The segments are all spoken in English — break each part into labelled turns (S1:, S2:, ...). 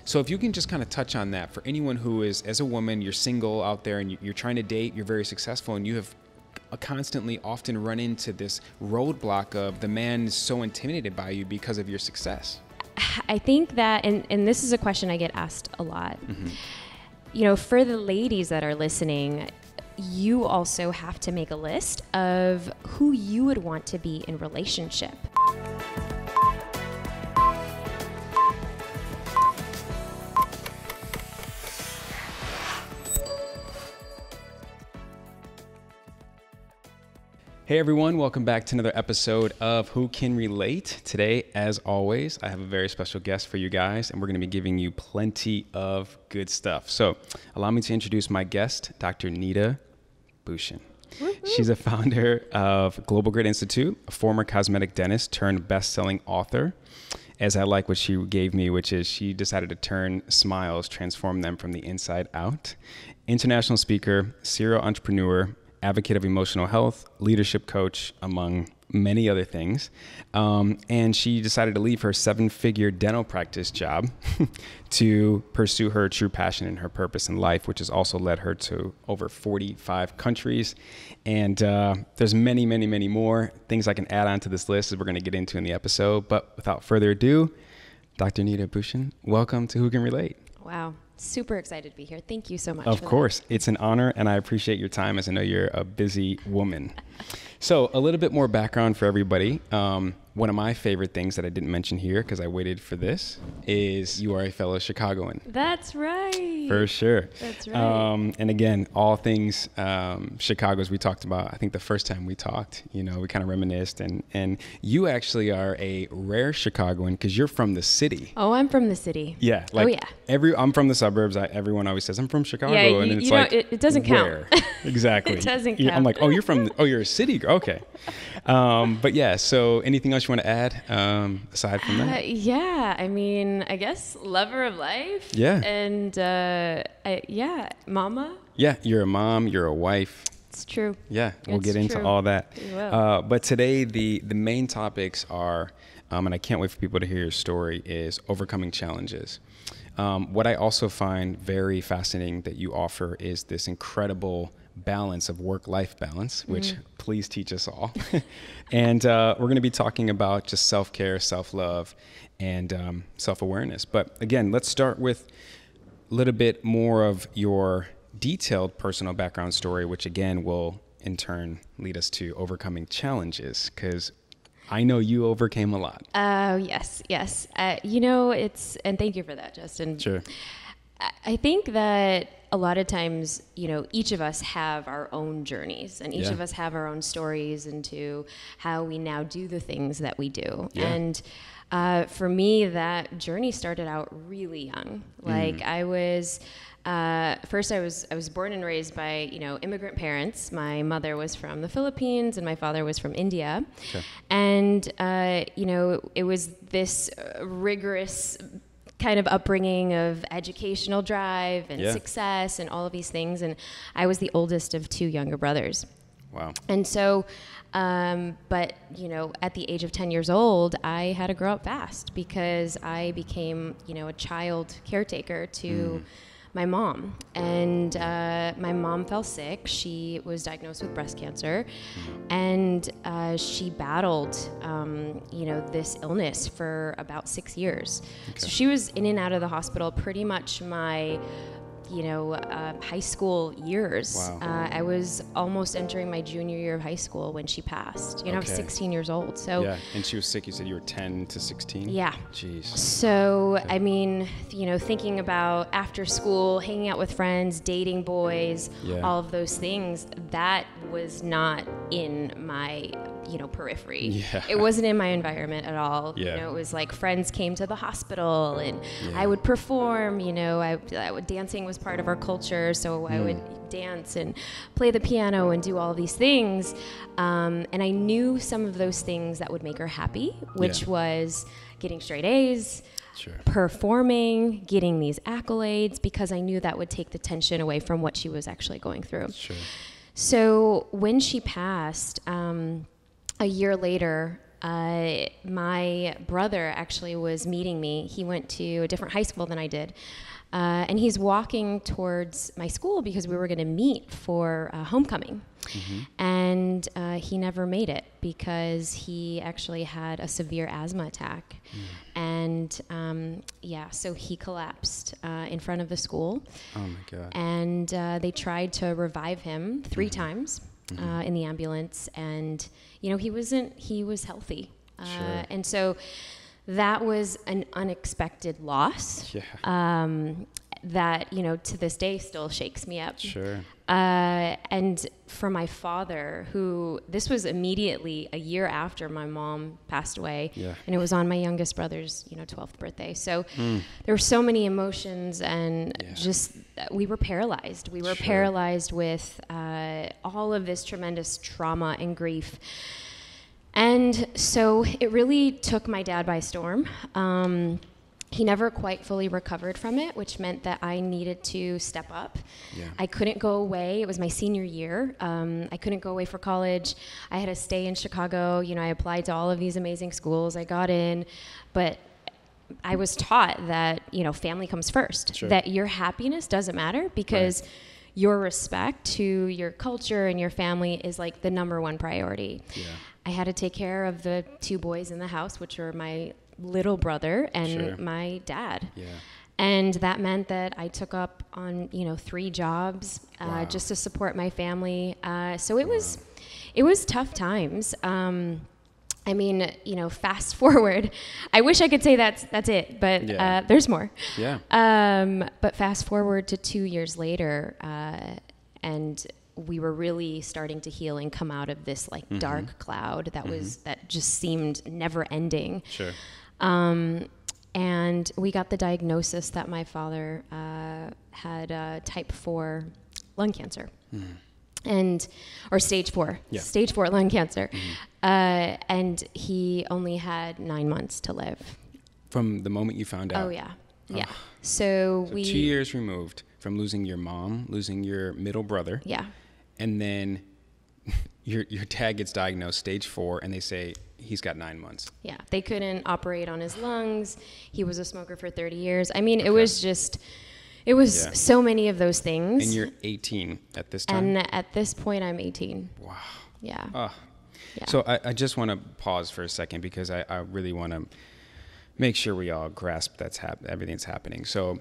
S1: So if you can just kind of touch on that for anyone who is, as a woman, you're single out there and you're trying to date, you're very successful, and you have constantly often run into this roadblock of the man is so intimidated by you because of your success.
S2: I think that, and this is a question I get asked a lot, you know, for the ladies that are listening, you also have to make a list of who you would want to be in relationship.
S1: Hey everyone, welcome back to another episode of Who Can Relate. Today, as always, I have a very special guest for you guys, and we're going to be giving you plenty of good stuff. So allow me to introduce my guest, Dr. Neeta Bhushan. She's a founder of Global Grit Institute, a former cosmetic dentist turned best-selling author. As I like what she gave me, which is she decided to turn smiles, transform them from the inside out. International speaker, serial entrepreneur, advocate of emotional health, leadership coach, among many other things. And she decided to leave her 7-figure dental practice job to pursue her true passion and her purpose in life, which has also led her to over 45 countries. And there's many, many, many more things I can add on to this list as we're going to get into in the episode. But without further ado, Dr. Neeta Bhushan, welcome to Who Can Relate.
S2: Wow. Super excited to be here. Thank you so much.
S1: Of course. It's an honor, and I appreciate your time as I know you're a busy woman. So a little bit more background for everybody. One of my favorite things that I didn't mention here, because I waited for this, is you are a fellow Chicagoan.
S2: That's right.
S1: For sure.
S2: That's right.
S1: And again, all things Chicago, as we talked about, I think the first time we talked, you know, we kind of reminisced. And you actually are a rare Chicagoan because you're from the city.
S2: Oh, I'm from the city.
S1: Yeah. Like I'm from the suburbs. Everyone always says, I'm from Chicago.
S2: Yeah,
S1: and it's
S2: you
S1: like,
S2: know, it doesn't count.
S1: Exactly.
S2: It doesn't count.
S1: I'm like, you're a city girl. Okay. But yeah, so anything else you want to add aside from that?
S2: Yeah, I mean, I guess lover of life.
S1: Yeah.
S2: And mama.
S1: Yeah, you're a mom, you're a wife.
S2: It's true.
S1: Yeah, we'll
S2: It's
S1: get into
S2: true.
S1: all that.
S2: We will.
S1: But today, the main topics are, and I can't wait for people to hear your story, is overcoming challenges. What I also find very fascinating that you offer is this incredible balance of work-life balance, which please teach us all. And we're going to be talking about just self-care, self-love, and self-awareness. But again, let's start with a little bit more of your detailed personal background story, which again will in turn lead us to overcoming challenges, because I know you overcame a lot.
S2: Oh, yes. You know, and thank you for that, Justin.
S1: Sure.
S2: I think that a lot of times, you know, each of us have our own journeys, and each of us have our own stories into how we now do the things that we do.
S1: Yeah.
S2: And for me, that journey started out really young. Like I was, first I was born and raised by, you know, immigrant parents. My mother was from the Philippines and my father was from India. Okay. And, you know, it was this rigorous kind of upbringing of educational drive and success and all of these things. And I was the oldest of 2 younger brothers.
S1: Wow.
S2: And so, but, you know, at the age of 10 years old, I had to grow up fast because I became, you know, a child caretaker to my mom. And my mom fell sick. She was diagnosed with breast cancer, and she battled, you know, this illness for about 6 years. Okay. So she was in and out of the hospital pretty much my, you know, high school years.
S1: Wow.
S2: I was almost entering my junior year of high school when she passed. You know, I was 16 years old. So
S1: yeah, and she was sick. You said you were 10 to 16.
S2: Yeah.
S1: Jeez.
S2: So I mean, you know, thinking about after school, hanging out with friends, dating boys, all of those things, that was not in my, you know, periphery. Yeah. It wasn't in my environment at all.
S1: Yeah.
S2: You know, it was like friends came to the hospital and I would perform. You know, dancing was part of our culture, so I would dance and play the piano and do all these things. And I knew some of those things that would make her happy, which was getting straight A's, performing, getting these accolades, because I knew that would take the tension away from what she was actually going through. Sure. So when she passed, a year later, my brother actually was meeting me. He went to a different high school than I did. And he's walking towards my school because we were going to meet for homecoming. And he never made it because he actually had a severe asthma attack. And so he collapsed in front of the school.
S1: Oh my God.
S2: And they tried to revive him 3 times in the ambulance. And, he was healthy.
S1: Sure.
S2: And so that was an unexpected loss. That, to this day still shakes me up.
S1: Sure.
S2: And for my father, who, this was immediately a year after my mom passed away, and it was on my youngest brother's, 12th birthday. So there were so many emotions, and just, we were paralyzed. We were paralyzed with all of this tremendous trauma and grief. And so it really took my dad by storm. He never quite fully recovered from it, which meant that I needed to step up. I couldn't go away. It was my senior year. I couldn't go away for college. I had to stay in Chicago. I applied to all of these amazing schools. I got in, but I was taught that, family comes first, that your happiness doesn't matter because your respect to your culture and your family is like the number one priority. I had to take care of the 2 boys in the house, which were my little brother and my dad. And that meant that I took up on, 3 jobs just to support my family. So it was tough times. I mean, fast forward, I wish I could say that's it, but there's more. But fast forward to 2 years later, and we were really starting to heal and come out of this like dark cloud that just seemed never ending. And we got the diagnosis that my father had type 4 lung cancer. Or stage 4, stage 4 lung cancer. And he only had 9 months to live.
S1: From the moment you found out?
S2: Oh, yeah. So
S1: 2 years removed from losing your mom, losing your middle brother. And then your dad gets diagnosed stage 4, and they say he's got 9 months.
S2: They couldn't operate on his lungs. He was a smoker for 30 years. I mean, it was so many of those things.
S1: And you're 18 at this time?
S2: And at this point, I'm 18.
S1: Wow. So I just want to pause for a second because I really want to make sure we all grasp everything's happening. So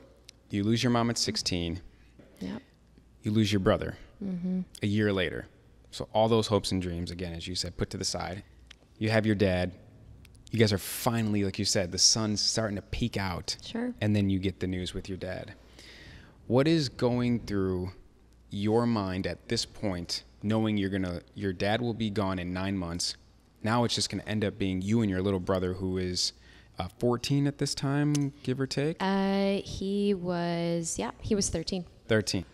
S1: you lose your mom at 16. You lose your brother a year later. So all those hopes and dreams, again, as you said, put to the side. You have your dad. You guys are finally, like you said, the sun's starting to peek out. And then you get the news with your dad. What is going through your mind at this point, knowing your dad will be gone in 9 months? Now it's just going to end up being you and your little brother, who is 14 at this time, give or take?
S2: He was 13.
S1: 13.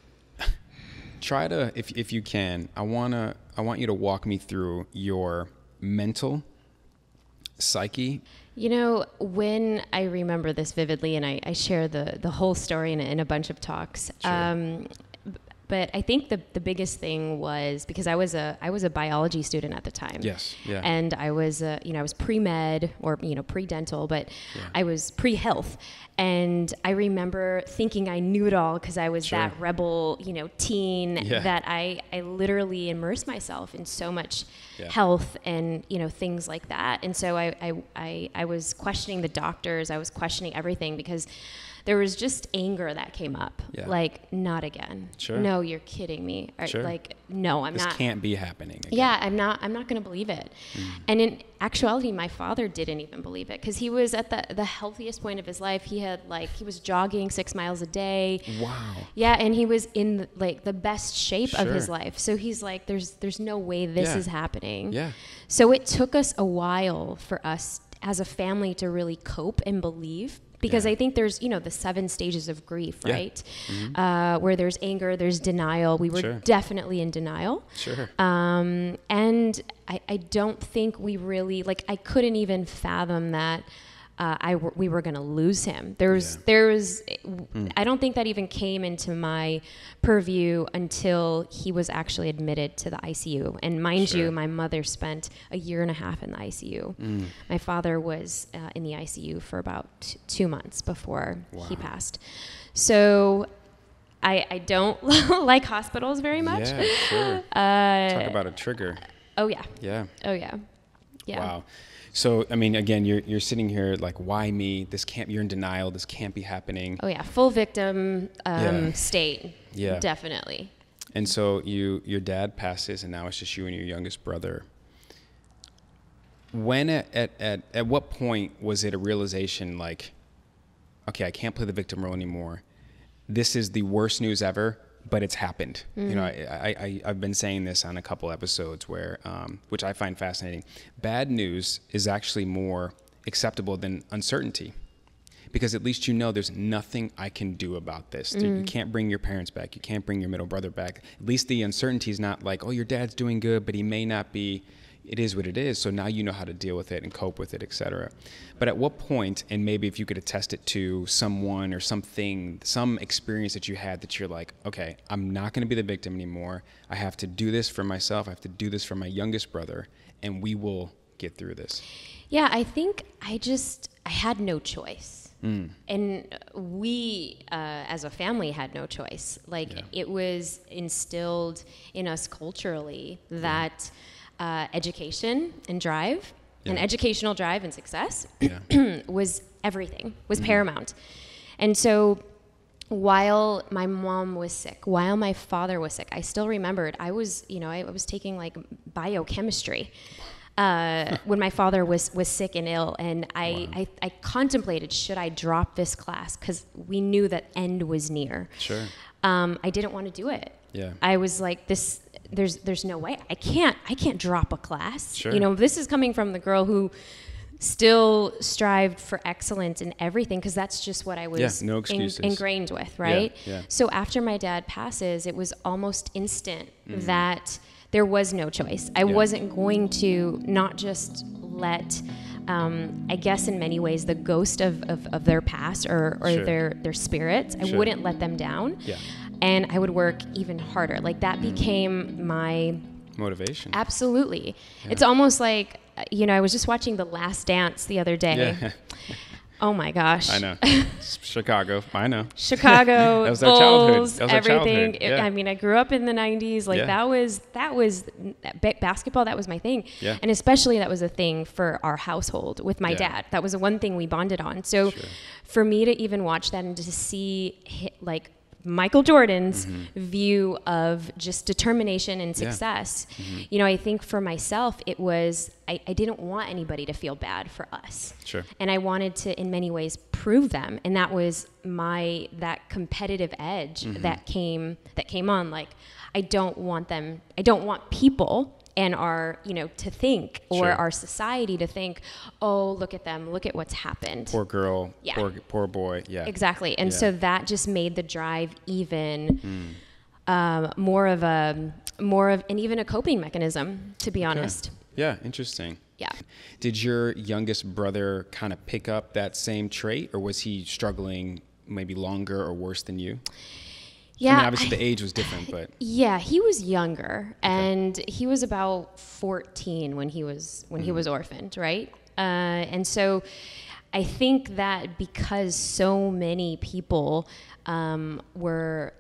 S1: Try to, if you can, I want you to walk me through your mental psyche.
S2: When I remember this vividly, and I share the whole story in a bunch of talks, but I think the biggest thing was because I was a biology student at the time. And I was I was pre-med or pre-dental, but I was pre-health. And I remember thinking I knew it all because I was that rebel, teen that I literally immersed myself in so much health and, things like that. And so I was questioning the doctors. I was questioning everything because there was just anger that came up. Like, not again. No, you're kidding me. Or, like, no, I'm not.
S1: This can't be happening again.
S2: I'm not going to believe it. And in actuality, my father didn't even believe it because he was at the healthiest point of his life. He was jogging 6 miles a day.
S1: Wow.
S2: And he was in the best shape of his life. So he's like, there's no way this is happening. So it took us a while for us as a family to really cope and believe. Because I think there's, the 7 stages of grief, right? Where there's anger, there's denial. We were definitely in denial. And I don't think we really, I couldn't even fathom that we were going to lose him. There was, I don't think that even came into my purview until he was actually admitted to the ICU. And mind you, my mother spent a year and a half in the ICU. My father was in the ICU for about 2 months before he passed. So I don't like hospitals very much.
S1: Yeah, sure. Talk about a trigger.
S2: Oh yeah.
S1: Yeah.
S2: Oh yeah. Yeah.
S1: Wow. So, I mean, again, you're sitting here like, why me? You're in denial. This can't be happening.
S2: Oh yeah. Full victim state.
S1: Yeah.
S2: Definitely.
S1: And so your dad passes, and now it's just you and your youngest brother. When at what point was it a realization like, okay, I can't play the victim role anymore. This is the worst news ever, but it's happened. You know, I've been saying this on a couple episodes where, which I find fascinating. Bad news is actually more acceptable than uncertainty, because at least you know there's nothing I can do about this. You can't bring your parents back. You can't bring your middle brother back. At least the uncertainty is not like, oh, your dad's doing good, but he may not be. It is what it is. So now you know how to deal with it and cope with it, et cetera. But at what point, and maybe if you could attest it to someone or something, some experience that you had that you're like, okay, I'm not going to be the victim anymore. I have to do this for myself. I have to do this for my youngest brother, and we will get through this.
S2: Yeah, I think I had no choice. And we, as a family, had no choice. Like, it was instilled in us culturally that education and drive, and educational drive and success was everything, was paramount. And so while my mom was sick, while my father was sick, I still remembered I was taking like biochemistry when my father was sick and ill, and I contemplated, should I drop this class, because we knew that end was near.
S1: Sure.
S2: I didn't want to do it.
S1: Yeah.
S2: I was like, there's no way. I can't drop a class.
S1: Sure.
S2: You know, this is coming from the girl who still strived for excellence in everything, because that's just what I was
S1: no excuses.
S2: Ingrained with, right?
S1: Yeah.
S2: So after my dad passes, it was almost instant that there was no choice. I wasn't going to not just let, I guess in many ways, the ghost of their past or their spirits, I wouldn't let them down.
S1: Yeah.
S2: And I would work even harder. Like, that became my
S1: motivation.
S2: Absolutely. Yeah. It's almost like, I was just watching The Last Dance the other day. Yeah. Oh my gosh.
S1: I know. Chicago. I know.
S2: Chicago,
S1: that was
S2: Bulls,
S1: our childhood. That was
S2: everything.
S1: Our childhood.
S2: I mean, I grew up in the 90s. Like, that was basketball. That was my thing. Yeah. And especially that was a thing for our household with my dad. That was the one thing we bonded on. So for me to even watch that and to see like Michael Jordan's view of just determination and success. I think for myself, it was, I didn't want anybody to feel bad for us. Sure. And I wanted to, in many ways, prove them. And that was that competitive edge that came on. Like, I don't want people and our, to think, or our society to think, oh, look at them, look at what's happened.
S1: Poor girl, poor boy,
S2: Exactly. And so that just made the drive even more of an even a coping mechanism, to be honest.
S1: Yeah, interesting.
S2: Yeah.
S1: Did your youngest brother kind of pick up that same trait, or was he struggling maybe longer or worse than you?
S2: Yeah,
S1: I mean, obviously the age was different, but
S2: yeah, he was younger, and he was about 14 when he was orphaned, right? And so I think that because so many people were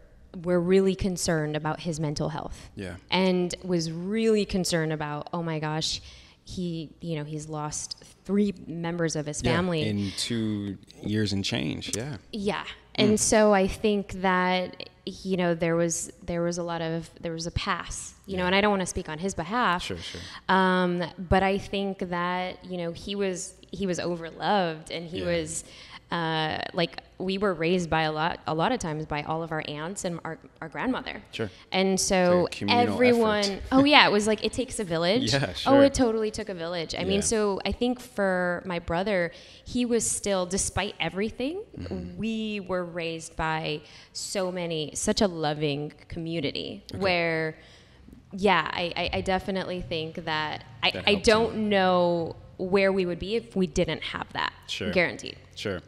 S2: really concerned about his mental health, and was really concerned about, oh my gosh, he's lost 3 members of his family
S1: in 2 years and change. Yeah.
S2: And so I think that, there was a pass, and I don't want to speak on his behalf. Sure. But I think that, he was overloved, and he was, like, we were raised by a lot of times by all of our aunts and our grandmother. Sure. And so everyone, it was like, it takes a village. Yeah, sure. Oh, it totally took a village. I mean, so I think for my brother, he was still, despite everything, we were raised by such a loving community where, I definitely think that I don't know where we would be if we didn't have that.
S1: Sure.
S2: Guaranteed.
S1: Sure.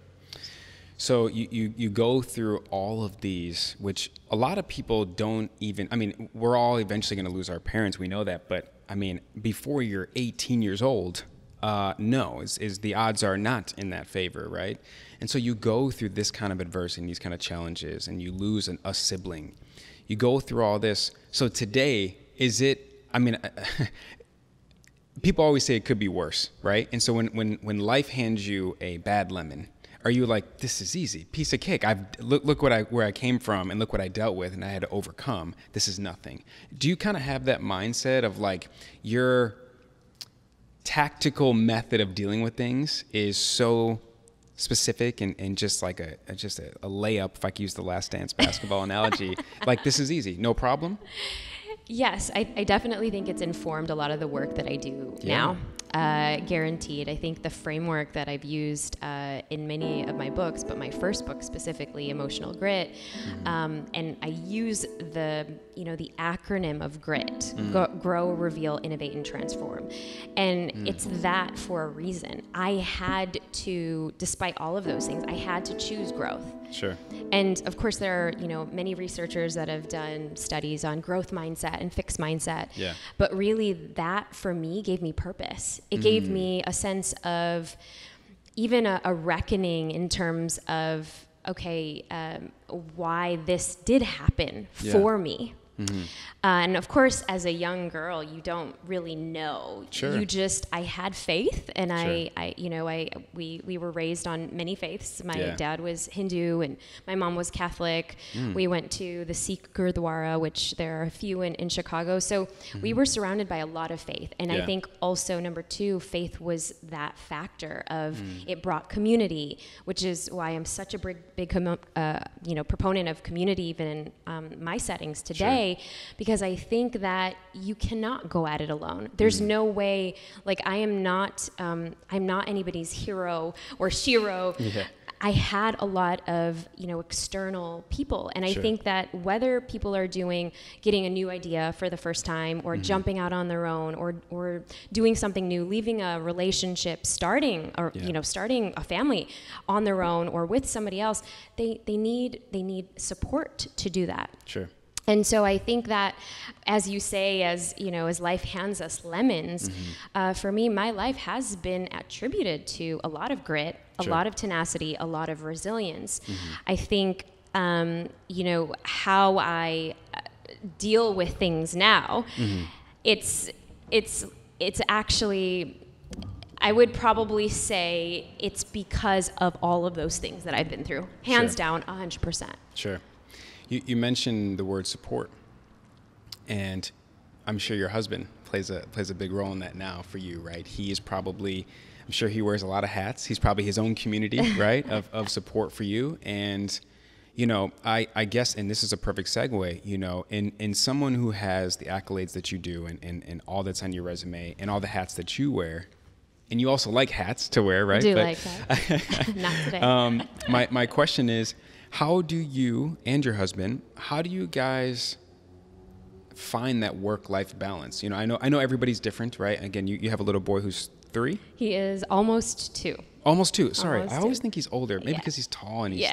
S1: So you go through all of these, which a lot of people don't even, I mean, we're all eventually going to lose our parents. We know that. But I mean, before you're 18 years old, no, is the odds are not in that favor, right? And so you go through this kind of adversity and these kind of challenges, and you lose a sibling. You go through all this. So today, is it, I mean, people always say it could be worse, right? And so when life hands you a bad lemon, are you like, this is easy, piece of cake? Look where I came from, and look what I dealt with, and I had to overcome. This is nothing. Do you kind of have that mindset of like your tactical method of dealing with things is so specific and just like a layup, if I could use the Last Dance basketball analogy, like this is easy, no problem?
S2: Yes, I definitely think it's informed a lot of the work that I do now. Guaranteed. I think the framework that I've used in many of my books, but my first book specifically, Emotional Grit, and I use the acronym of GRIT, Grow, Reveal, Innovate, and Transform. And it's that for a reason. I had to, despite all of those things, I had to choose growth.
S1: Sure.
S2: And of course, there are many researchers that have done studies on growth mindset and fixed mindset. Yeah. But really, that for me gave me purpose. It gave me a sense of even a reckoning in terms of why this did happen for me. And of course, as a young girl, you don't really know. Sure. I had faith, and we were raised on many faiths. My dad was Hindu, and my mom was Catholic. We went to the Sikh Gurdwara, which there are a few in Chicago. So we were surrounded by a lot of faith. And I think also, number two, faith was that factor of it brought community, which is why I'm such a big proponent of community, even in my settings today. Because I think that you cannot go at it alone. There's no way, like I'm not anybody's hero or shiro. Yeah. I had a lot of, external people. And I think that whether people are getting a new idea for the first time, or jumping out on their own, or doing something new, leaving a relationship, starting a family on their own or with somebody else, they need support to do that.
S1: Sure.
S2: And so I think that, as you say, as life hands us lemons, for me, my life has been attributed to a lot of grit, a lot of tenacity, a lot of resilience. I think, how I deal with things now, it's actually, I would probably say it's because of all of those things that I've been through. Hands down, 100%.
S1: Sure. You mentioned the word support, and I'm sure your husband plays a big role in that now for you, right? He is probably, I'm sure he wears a lot of hats. He's probably his own community, right, of support for you. And, I guess, and this is a perfect segue, in someone who has the accolades that you do and all that's on your resume and all the hats that you wear, and you also like hats to wear, right?
S2: Like that. Not today.
S1: My question is, how do you and your husband, how do you guys find that work-life balance? I know everybody's different, right? Again, you have a little boy who's 3?
S2: He is almost 2.
S1: Almost 2. Sorry, I always think he's older. Maybe because he's tall and he's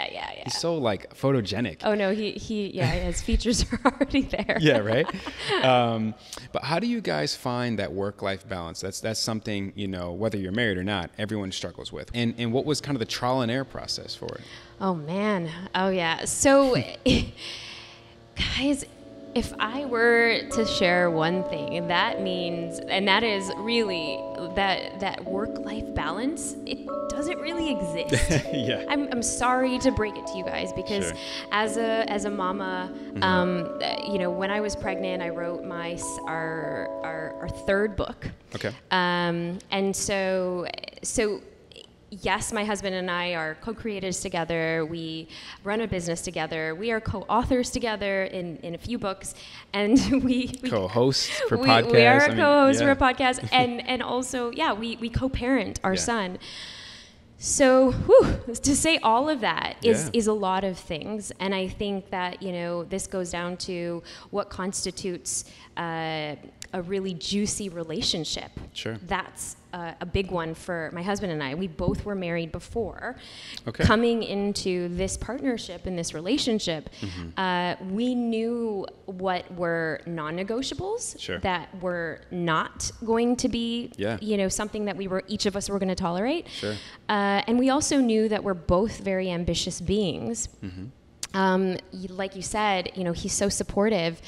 S1: so like photogenic.
S2: Oh no, his features are already there.
S1: Yeah, right. But how do you guys find that work-life balance? That's something, whether you're married or not, everyone struggles with. And what was kind of the trial and error process for it?
S2: Oh man. Oh yeah. So, guys, if I were to share one thing, that is really that work-life balance, it doesn't really exist. Yeah. I'm sorry to break it to you guys, because as a mama, when I was pregnant, I wrote our third book. Okay. And so yes, my husband and I are co-creators together. We run a business together. We are co-authors together in a few books, and we
S1: co-hosts for podcasts.
S2: We are co-hosts for a podcast, and also we co-parent our son. So to say all of that is a lot of things, and I think that this goes down to what constitutes a really juicy relationship.
S1: Sure.
S2: That's a big one for my husband and I. We both were married before.
S1: Okay.
S2: Coming into this partnership and this relationship, we knew what were non-negotiables,
S1: Sure.
S2: that were not going to be, something that each of us were going to tolerate.
S1: Sure.
S2: And we also knew that we're both very ambitious beings. Like you said, he's so supportive,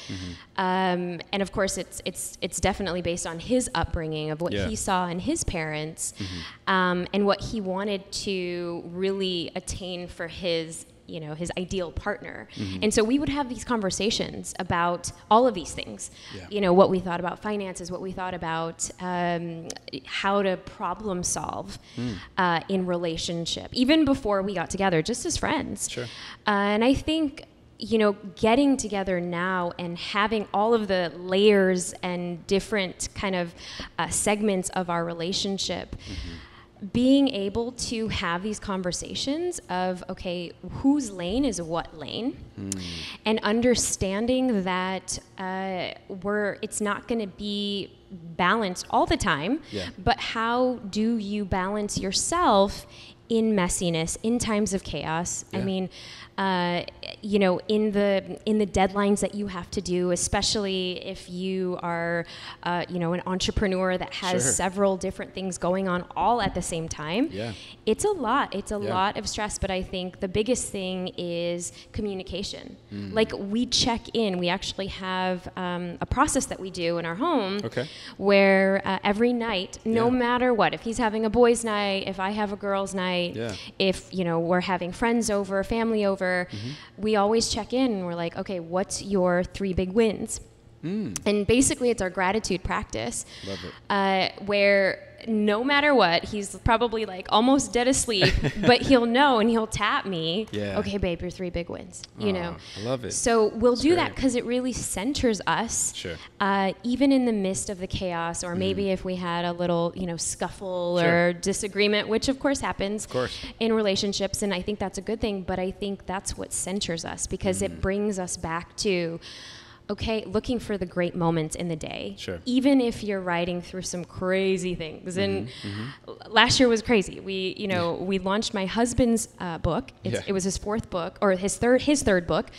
S2: and of course, it's definitely based on his upbringing of what he saw in his parents, and what he wanted to really attain for his ideal partner. And so we would have these conversations about all of these things, what we thought about finances, what we thought about how to problem solve in relationship, even before we got together, just as friends.
S1: Sure.
S2: And I think, getting together now and having all of the layers and different kind of segments of our relationship, being able to have these conversations of, okay, whose lane is what lane, and understanding that it's not going to be balanced all the time, but how do you balance yourself in messiness, in times of chaos? I mean, in the deadlines that you have to do, especially if you are, an entrepreneur that has several different things going on all at the same time. It's a lot. It's a lot of stress. But I think the biggest thing is communication. Like, we check in. We actually have a process that we do in our home where every night, no matter what, if he's having a boys' night, if I have a girls' night, if we're having friends over, family over, we always check in and we're like, okay, what's your 3 big wins? And basically it's our gratitude practice.
S1: Love it.
S2: Where no matter what, he's probably like almost dead asleep, but he'll know and he'll tap me. Okay, babe, your 3 big wins, I
S1: love it.
S2: So we'll do that because it really centers us, even in the midst of the chaos, or maybe if we had a little, scuffle or disagreement, which of course happens in relationships. And I think that's a good thing, but I think that's what centers us, because it brings us back to, okay, looking for the great moments in the day, even if you're riding through some crazy things. And last year was crazy. We launched my husband's book. It was his 4th book, or his third book,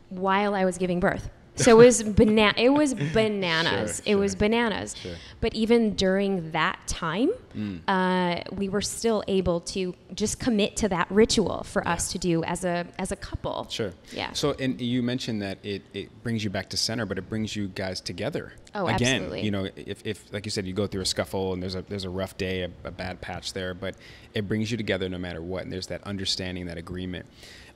S2: while I was giving birth. So it was bananas. It was bananas. But even during that time, we were still able to just commit to that ritual for us to do as a couple. So, and you mentioned that it brings you back to center, but it brings you guys together. Oh,
S1: again,
S2: absolutely.
S1: If like you said, you go through a scuffle and there's a rough day, a bad patch there, but it brings you together no matter what. And there's that understanding, that agreement.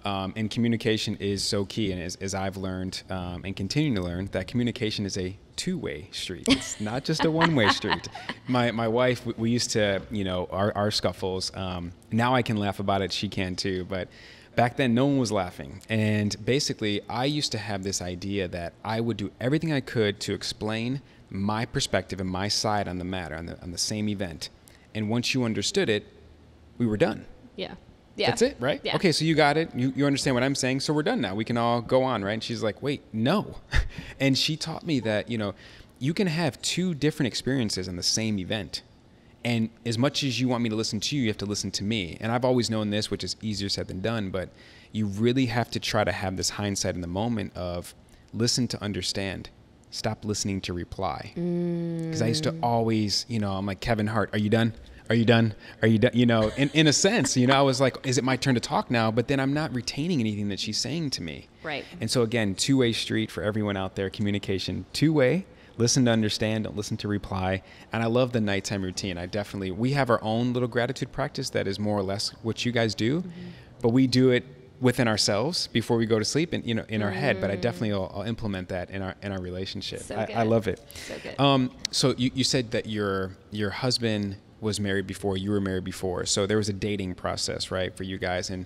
S1: And communication is so key. And as I've learned and continuing to learn, that communication is a 2-way street. It's not just a 1-way street. My wife, we used to, our scuffles, now I can laugh about it. She can too. But back then, no one was laughing. And basically, I used to have this idea that I would do everything I could to explain my perspective and my side on the matter, on the same event. And once you understood it, we were done. That's it, right? Okay, so you got it. You understand what I'm saying, so we're done now. We can all go on, right? And she's like, wait, no. And she taught me that, you can have 2 different experiences on the same event. And as much as you want me to listen to you, you have to listen to me. And I've always known this, which is easier said than done, but you really have to try to have this hindsight in the moment of listen to understand. Stop listening to reply. Because I used to always, I'm like, Kevin Hart, are you done? Are you done? Are you done? In a sense, I was like, is it my turn to talk now? But then I'm not retaining anything that she's saying to me.
S2: Right.
S1: And so again, 2-way street for everyone out there, communication, 2-way, listen to understand, don't listen to reply. And I love the nighttime routine. We have our own little gratitude practice that is more or less what you guys do, but we do it within ourselves before we go to sleep and, in our head. But I definitely I'll implement that in our relationship.
S2: So
S1: I love it.
S2: So good.
S1: So you said that your husband was married before, you were married before. So there was a dating process, right, for you guys. And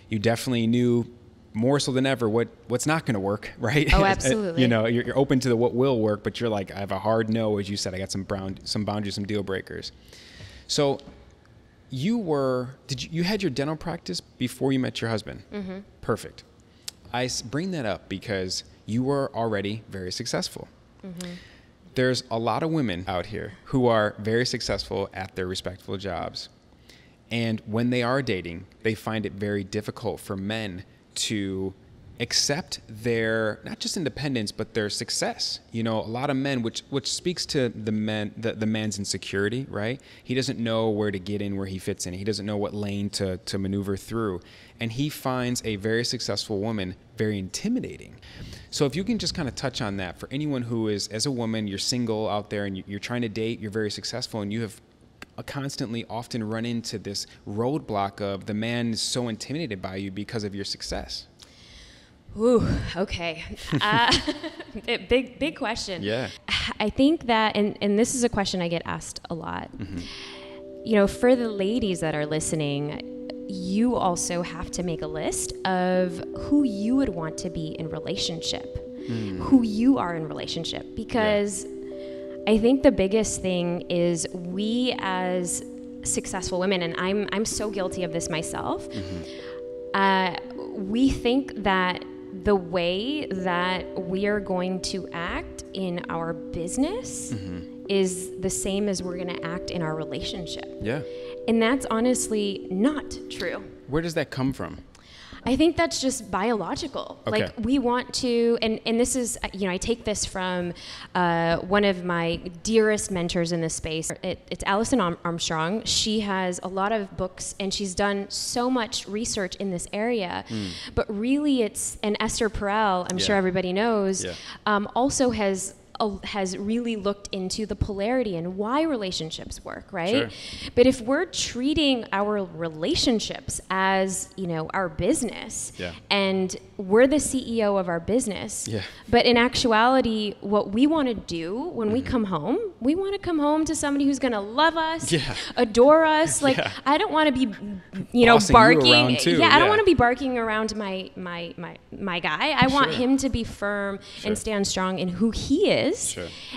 S1: you definitely knew more so than ever what's not going to work, right?
S2: Oh, absolutely.
S1: You're open to what will work, but you're like, I have a hard no, as you said. I got some boundaries, some deal breakers. So you had your dental practice before you met your husband? Perfect. I bring that up because you were already very successful. there's a lot of women out here who are very successful at their respectful jobs. And when they are dating, they find it very difficult for men to accept their, not just independence, but their success. You know, a lot of men, which speaks to the man's insecurity, right? He doesn't know where to get in, where he fits in. He doesn't know what lane to maneuver through. And he finds a very successful woman very intimidating. So if you can just kind of touch on that for anyone who is, as a woman, you're single out there and you're trying to date, you're very successful, and you have constantly often run into this roadblock of the man is so intimidated by you because of your success.
S2: Ooh, okay. Big question.
S1: Yeah.
S2: I think that, and this is a question I get asked a lot. Mm-hmm. You know, for the ladies that are listening, you also have to make a list of who you would want to be in relationship, who you are in relationship, because I think the biggest thing is we as successful women, and I'm so guilty of this myself, we think that the way that we are going to act in our business is the same as we're going to act in our relationship.
S1: Yeah.
S2: And that's honestly not true.
S1: Where does that come from?
S2: I think that's just biological.
S1: Okay.
S2: Like we want to, and this is, you know, I take this from one of my dearest mentors in this space. It's Alison Armstrong. She has a lot of books and she's done so much research in this area, but really and Esther Perel, I'm sure everybody knows, also has really looked into the polarity and why relationships work, right? Sure. But if we're treating our relationships as, you know, our business, and we're the CEO of our business, but in actuality, what we want to do when we come home, we want to come home to somebody who's going to love us, adore us. Like, I don't want to be, you know,
S1: bossing
S2: barking.
S1: You around too.
S2: I don't want to be barking around my guy. I want him to be firm and stand strong in who he is.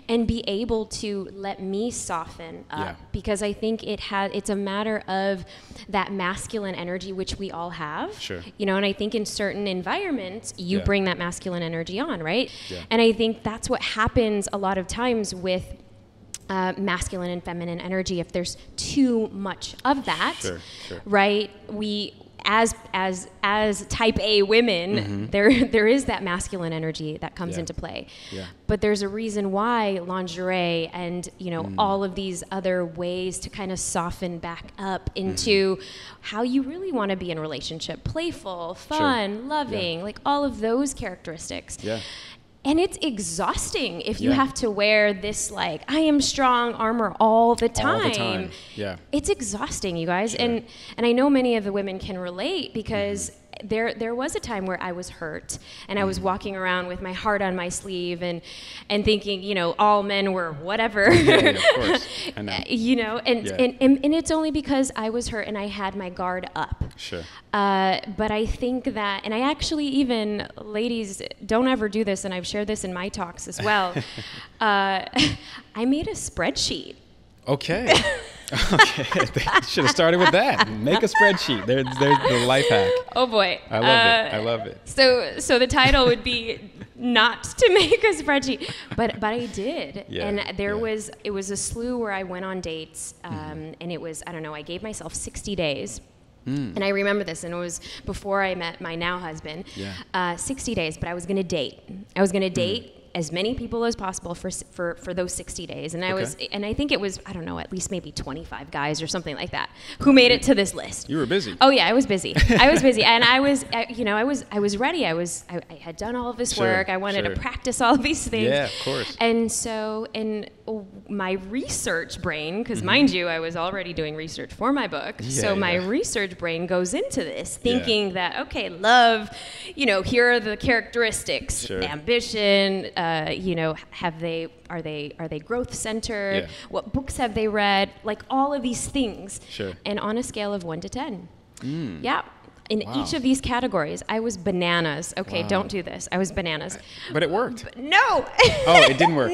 S2: And be able to let me soften up, because I think it's a matter of that masculine energy which we all have. You know, and I think in certain environments you bring that masculine energy on, right? And I think that's what happens a lot of times with masculine and feminine energy. If there's too much of that, right? We as type A women, there is that masculine energy that comes into play. But there's a reason why lingerie and, you know, all of these other ways to kind of soften back up into how you really want to be in a relationship. Playful, fun, loving, like all of those characteristics. And it's exhausting if you have to wear this, like, I am strong armor all the time. All the time. It's exhausting, you guys. And I know many of the women can relate, because there was a time where I was hurt and I was walking around with my heart on my sleeve and thinking, you know, all men were whatever.
S1: Of course. I know.
S2: You know, and it's only because I was hurt and I had my guard up. But I think that, and I actually, even ladies, don't ever do this, and I've shared this in my talks as well. I made a spreadsheet.
S1: Okay. Should have started with that. Make a spreadsheet. There's the life hack.
S2: Oh boy.
S1: I love it.
S2: So the title would be not to make a spreadsheet, but I did. And it was a slew where I went on dates, and it was, I don't know, I gave myself 60 days. And I remember this, and it was before I met my now husband. 60 days, but I was going to date. I was going to date as many people as possible for those 60 days. And I think it was, I don't know, at least maybe 25 guys or something like that who made it to this list.
S1: You were busy.
S2: Oh yeah, I was busy. And I was ready. I had done all of this work. I wanted to practice all of these things.
S1: Yeah, of course.
S2: And so in my research brain, because mind you, I was already doing research for my book. My research brain goes into this thinking that, okay, love, you know, here are the characteristics, ambition, you know, are they growth centered? What books have they read? Like all of these things. And on a scale of 1 to 10. In each of these categories, I was bananas. Okay, don't do this. I was bananas.
S1: But it worked.
S2: No.
S1: Oh, it didn't work.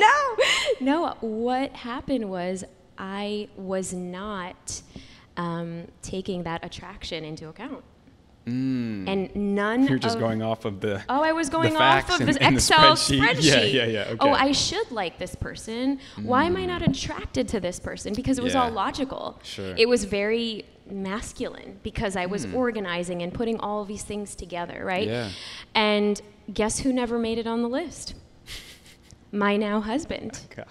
S2: No. What happened was I was not taking that attraction into account. And none
S1: You're just going off of the
S2: I was going
S1: facts
S2: off of this
S1: in the
S2: Excel
S1: spreadsheet. Yeah. Okay.
S2: Oh, I should like this person. Why am I not attracted to this person? Because it was all logical.
S1: Sure.
S2: It was very masculine because I was organizing and putting all of these things together, right?
S1: Yeah.
S2: And guess who never made it on the list? My now husband.
S1: God.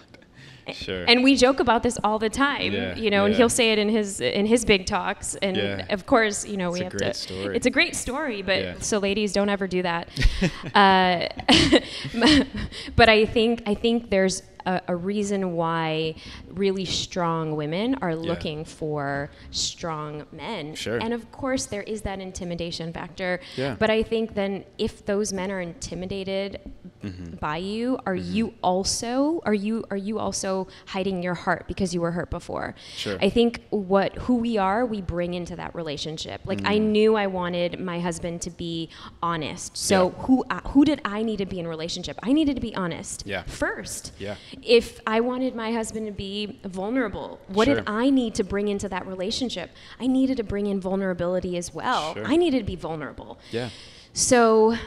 S1: Sure.
S2: And we joke about this all the time, and he'll say it in his big talks. And of course, we have to.
S1: Story.
S2: It's a great story, but so ladies, don't ever do that. But I think there's a reason why really strong women are looking for strong men.
S1: Sure.
S2: And of course, there is that intimidation factor.
S1: Yeah.
S2: But I think then if those men are intimidated by you, are you also hiding your heart because you were hurt before?
S1: Sure.
S2: I think who we are, we bring into that relationship. Like I knew I wanted my husband to be honest. So who did I need to be in a relationship? I needed to be honest first.
S1: Yeah.
S2: If I wanted my husband to be vulnerable, what did I need to bring into that relationship? I needed to bring in vulnerability as well.
S1: Sure.
S2: I needed to be vulnerable.
S1: Yeah.
S2: So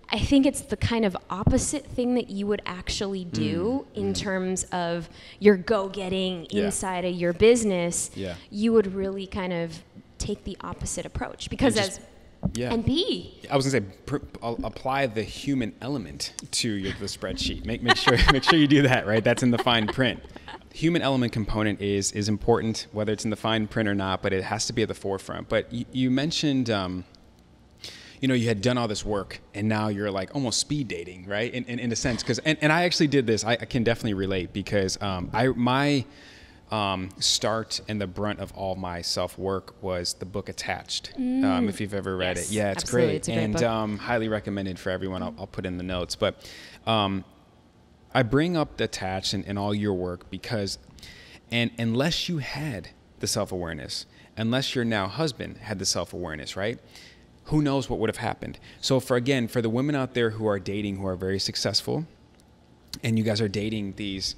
S2: I think it's the kind of opposite thing that you would actually do in terms of your go-getting inside of your business.
S1: Yeah.
S2: You would really kind of take the opposite approach because and be.
S1: I was gonna say, apply the human element to the spreadsheet. Make sure you do that, right? That's in the fine print. Human element component is important, whether it's in the fine print or not, but it has to be at the forefront. But you mentioned, you had done all this work, and now you're like almost speed dating, right? In a sense, because and I actually did this. I can definitely relate because my start and the brunt of all my self-work was the book Attached. If you've ever read it. Yeah, it's
S2: absolutely.
S1: great.
S2: It's a great book.
S1: Highly recommended for everyone. I'll put in the notes. But I bring up Attached and all your work because unless you had the self-awareness, unless your now husband had the self-awareness, right? Who knows what would have happened? So for the women out there who are dating, who are very successful, and you guys are dating these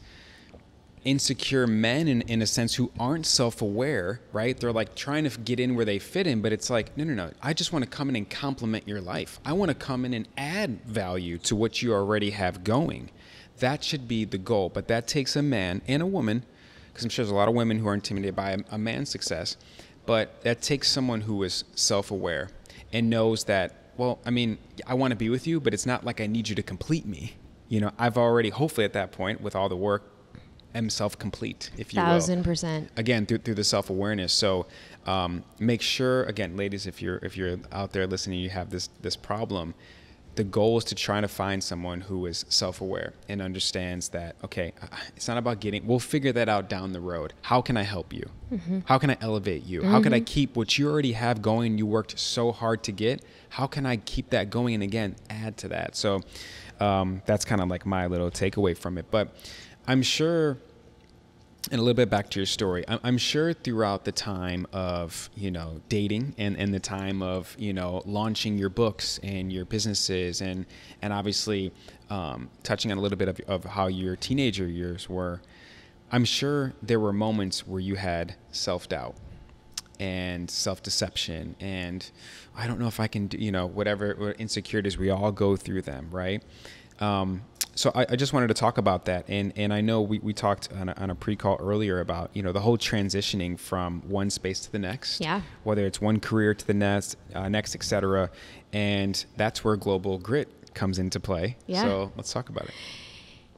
S1: insecure men in a sense who aren't self-aware, right? They're like trying to get in where they fit in, but it's like, no. I just want to come in and complement your life. I want to come in and add value to what you already have going. That should be the goal. But that takes a man and a woman, because I'm sure there's a lot of women who are intimidated by a man's success, but that takes someone who is self-aware and knows that, well, I mean, I want to be with you, but it's not like I need you to complete me. I've already, hopefully at that point, with all the work, am self-complete, if you will.
S2: 1,000%.
S1: Again, through the self-awareness. So make sure, again, ladies, if you're out there listening, you have this problem, the goal is to try to find someone who is self-aware and understands that, okay, it's not about we'll figure that out down the road. How can I help you? How can I elevate you? How can I keep what you already have going, you worked so hard to get? How can I keep that going and, again, add to that? So that's kind of like my little takeaway from it. But I'm sure, and a little bit back to your story, I'm sure throughout the time of, dating and the time of, launching your books and your businesses and obviously touching on a little bit of how your teenager years were, I'm sure there were moments where you had self-doubt and self-deception and I don't know if I can do, whatever insecurities, we all go through them, right? So I just wanted to talk about that. And I know we talked on a pre-call earlier about, the whole transitioning from one space to the next, whether it's one career to the next, et cetera. And that's where global grit comes into play. Yeah. So let's talk about it.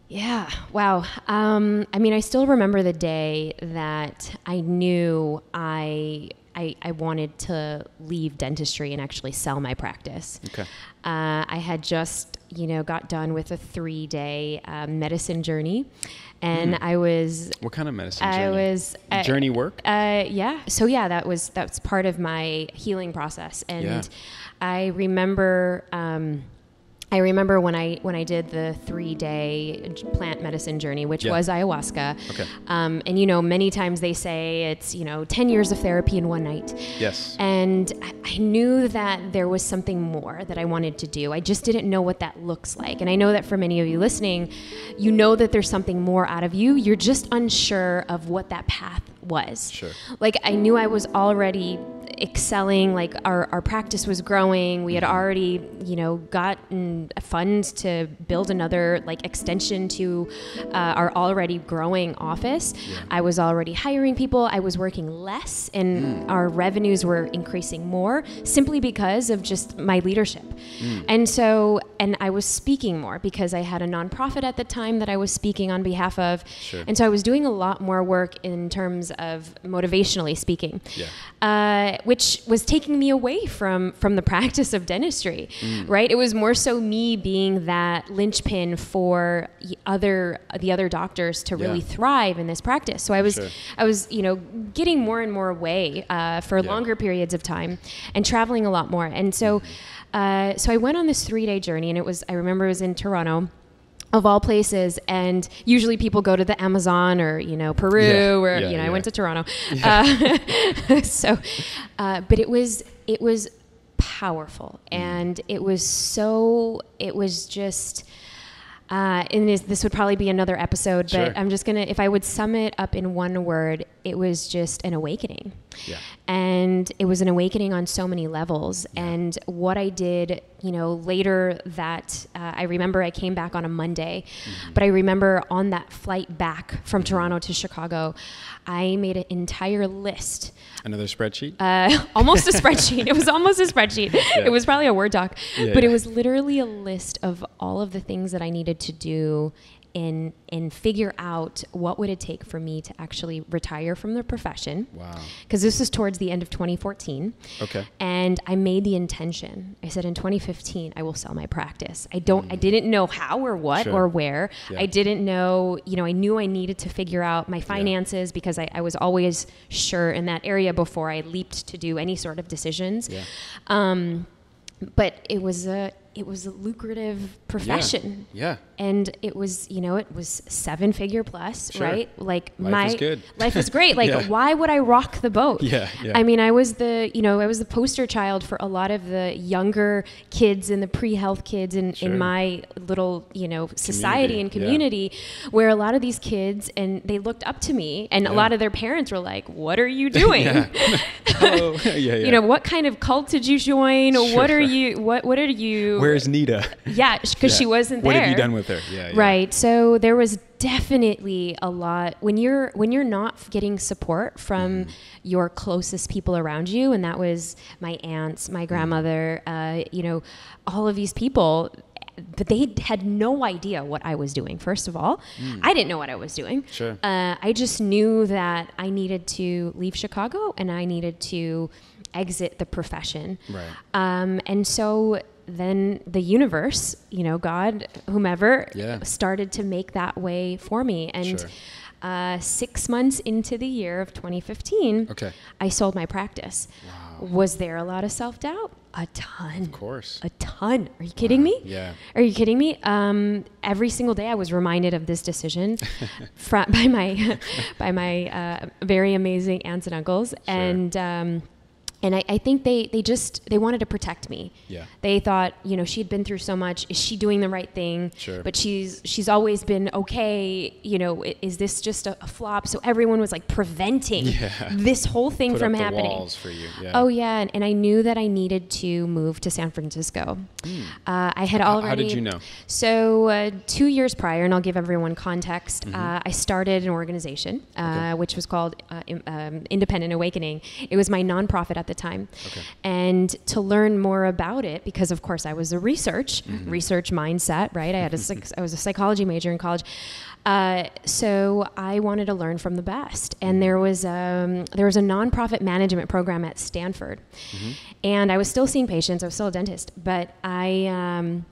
S2: Yeah. Wow. I still remember the day that I knew I wanted to leave dentistry and actually sell my practice. Okay. I had just, got done with a 3-day medicine journey. And I was...
S1: What kind of medicine journey? Journey work?
S2: Yeah. So yeah, that's part of my healing process. And I remember... when I did the 3-day plant medicine journey, which was ayahuasca. Okay. And, many times they say it's, 10 years of therapy in one night.
S1: Yes.
S2: And I knew that there was something more that I wanted to do. I just didn't know what that looks like. And I know that for many of you listening, you know that there's something more out of you. You're just unsure of what that path was.
S1: Sure.
S2: Like I knew I was already excelling. Like our practice was growing. We had already, gotten funds to build another like extension to our already growing office.
S1: Yeah.
S2: I was already hiring people. I was working less, and our revenues were increasing more simply because of just my leadership. And I was speaking more because I had a nonprofit at the time that I was speaking on behalf of.
S1: Sure.
S2: And so I was doing a lot more work in terms of motivationally speaking, which was taking me away from the practice of dentistry, right? It was more so me being that linchpin for the other doctors to really thrive in this practice. So I was getting more and more away for longer periods of time and traveling a lot more. And so I went on this 3-day journey, and I remember it was in Toronto, of all places, and usually people go to the Amazon or Peru I went to Toronto. But it was powerful, and it was just and this would probably be another episode, but I'm just gonna, if I would sum it up in one word, it was just an awakening. And it was an awakening on so many levels. And what I did, later that, I remember I came back on a Monday, but I remember on that flight back from Toronto to Chicago, I made an entire list.
S1: Another spreadsheet?
S2: Almost a spreadsheet. It was almost a spreadsheet. It was probably a Word doc, but it was literally a list of all of the things that I needed to do and figure out what would it take for me to actually retire from the profession.
S1: Wow.
S2: Because this was towards the end of 2014.
S1: Okay.
S2: And I made the intention. I said in 2015, I will sell my practice. I didn't know how or what or where. I didn't know, I knew I needed to figure out my finances because I was always sure in that area before I leaped to do any sort of decisions. But it was a lucrative profession. And it was, it was 7-figure plus, right? Like
S1: life is good.
S2: Life is great. Like why would I rock the boat? I mean, I was the poster child for a lot of the younger kids and the pre-health kids in my little, society and community where a lot of these kids, and they looked up to me, and a lot of their parents were like, what are you doing? What kind of cult did you join? What are you, what are you?
S1: Where's Neeta?
S2: Because she wasn't there.
S1: What have you done with her?
S2: Right. So there was definitely a lot when you're not getting support from your closest people around you, and that was my aunts, my grandmother, all of these people. But they had no idea what I was doing. First of all, I didn't know what I was doing. I just knew that I needed to leave Chicago and I needed to exit the profession. And so then the universe, God, whomever, started to make that way for me. And 6 months into the year of 2015, I sold my practice. Was there a lot of self-doubt? A ton.
S1: Of course.
S2: A ton. Are you kidding me? Are you kidding me? Every single day I was reminded of this decision by my very amazing aunts and uncles. And I think they wanted to protect me. They thought, she'd been through so much. Is she doing the right thing? But she's always been okay. Is this just a flop? So everyone was like preventing this whole thing from happening.
S1: Walls for you.
S2: And I knew that I needed to move to San Francisco. I had already.
S1: How did you know?
S2: So 2 years prior, and I'll give everyone context. I started an organization which was called Independent Awakening. It was my nonprofit at the time. And to learn more about it, because of course I was a research mindset, right? I was a psychology major in college. So I wanted to learn from the best. And there was a nonprofit management program at Stanford. And I was still seeing patients. I was still a dentist, but I